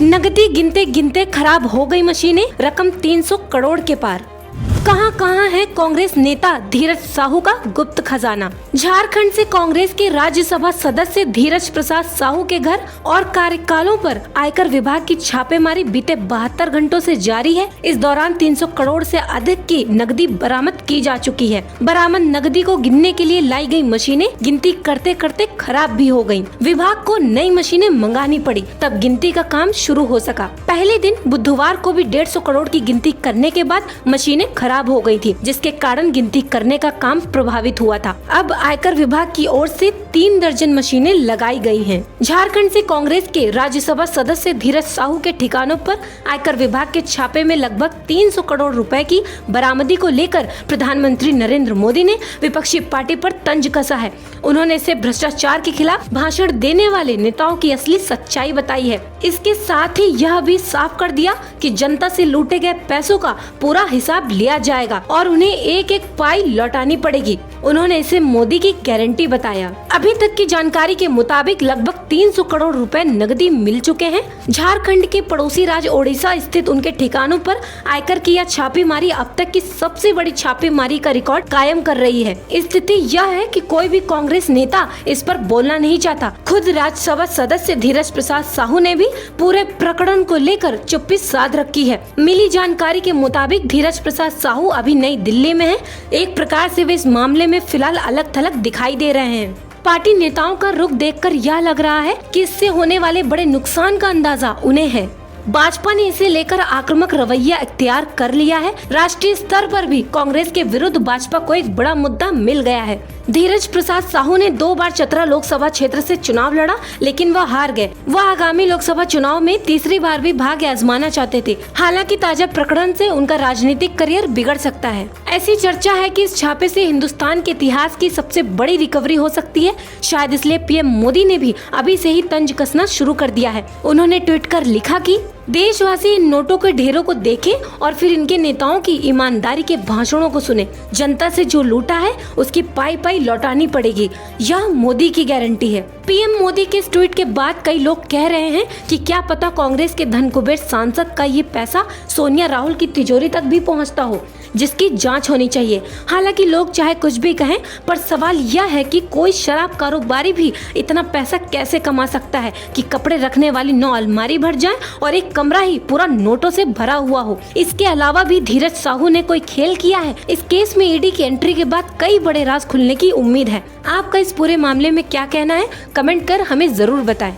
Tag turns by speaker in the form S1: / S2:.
S1: नकदी गिनते गिनते खराब हो गई मशीनें, रकम 300 करोड़ के पार। कहां है कांग्रेस नेता धीरज साहू का गुप्त खजाना। झारखंड से कांग्रेस के राज्यसभा सदस्य धीरज प्रसाद साहू के घर और कार्यकालों पर आयकर विभाग की छापेमारी बीते 72 घंटों से जारी है। इस दौरान 300 करोड़ से अधिक की नकदी बरामद की जा चुकी है। बरामद नकदी को गिनने के लिए लाई गई मशीनें गिनती करते करते खराब भी हो गयी। विभाग को नई मशीनें मंगानी पड़ी, तब गिनती का काम शुरू हो सका। पहले दिन बुधवार को भी 150 करोड़ की गिनती करने के बाद मशीनें खराब हो गई थी, जिसके कारण गिनती करने का काम प्रभावित हुआ था। अब आयकर विभाग की ओर से 3 दर्जन मशीनें लगाई गई हैं। झारखंड से कांग्रेस के राज्यसभा सदस्य धीरज साहू के ठिकानों पर आयकर विभाग के छापे में लगभग 300 करोड़ रुपए की बरामदी को लेकर प्रधानमंत्री नरेंद्र मोदी ने विपक्षी पार्टी पर तंज कसा है। उन्होंने इसे भ्रष्टाचार के खिलाफ भाषण देने वाले नेताओं की असली सच्चाई बताई है। इसके साथ ही यह भी साफ कर दिया कि जनता से लूटे गए पैसों का पूरा हिसाब लिया जाएगा और उन्हें एक एक पाई लौटानी पड़ेगी। उन्होंने इसे मोदी की गारंटी बताया। अभी तक की जानकारी के मुताबिक लगभग 300 करोड़ रुपए नकदी मिल चुके हैं। झारखंड के पड़ोसी राज्य ओडिशा स्थित उनके ठिकानों पर आयकर की यह छापेमारी अब तक की सबसे बड़ी छापेमारी का रिकॉर्ड कायम कर रही है। स्थिति यह है कि कोई भी कांग्रेस नेता इस पर बोलना नहीं चाहता। खुद राज्यसभा सदस्य धीरज प्रसाद साहू ने भी पूरे प्रकरण को लेकर चुप्पी साध रखी है। मिली जानकारी के मुताबिक धीरज प्रसाद साहू अभी नई दिल्ली में हैं। एक प्रकार से वे इस मामले में फिलहाल अलग थलग दिखाई दे रहे हैं। पार्टी नेताओं का रुख देखकर यह लग रहा है कि इससे होने वाले बड़े नुकसान का अंदाजा उन्हें है। भाजपा ने इसे लेकर आक्रामक रवैया इख्तियार कर लिया है। राष्ट्रीय स्तर पर भी कांग्रेस के विरुद्ध भाजपा को एक बड़ा मुद्दा मिल गया है। धीरज प्रसाद साहू ने 2 बार चतरा लोकसभा क्षेत्र से चुनाव लड़ा, लेकिन वह हार गए। वह आगामी लोकसभा चुनाव में तीसरी बार भी भाग्य आजमाना चाहते थे। हालांकि ताजा प्रकरण से उनका राजनीतिक करियर बिगड़ सकता है। ऐसी चर्चा है कि इस छापे से हिंदुस्तान के इतिहास की सबसे बड़ी रिकवरी हो सकती है। शायद इसलिए पीएम मोदी ने भी अभी से ही तंज कसना शुरू कर दिया है। उन्होंने ट्वीट कर लिखा कि देशवासी इन नोटों के ढेरों को देखें और फिर इनके नेताओं की ईमानदारी के भाषणों को सुने। जनता से जो लूटा है उसकी पाई पाई लौटानी पड़ेगी, यह मोदी की गारंटी है। पीएम मोदी के इस ट्वीट के बाद कई लोग कह रहे हैं कि क्या पता कांग्रेस के धन कुबेर सांसद का ये पैसा सोनिया राहुल की तिजोरी तक भी पहुंचता हो, जिसकी जांच होनी चाहिए। हालांकि लोग चाहे कुछ भी कहें, पर सवाल यह है कि कोई शराब कारोबारी भी इतना पैसा कैसे कमा सकता है कि कपड़े रखने वाली 9 अलमारी भर जाए और एक कमरा ही पूरा नोटों से भरा हुआ हो। इसके अलावा भी धीरज साहू ने कोई खेल किया है। इस केस में ईडी की एंट्री के बाद कई बड़े राज खुलने की उम्मीद है। आपका इस पूरे मामले में क्या कहना है, कमेंट कर हमें जरूर बताएं।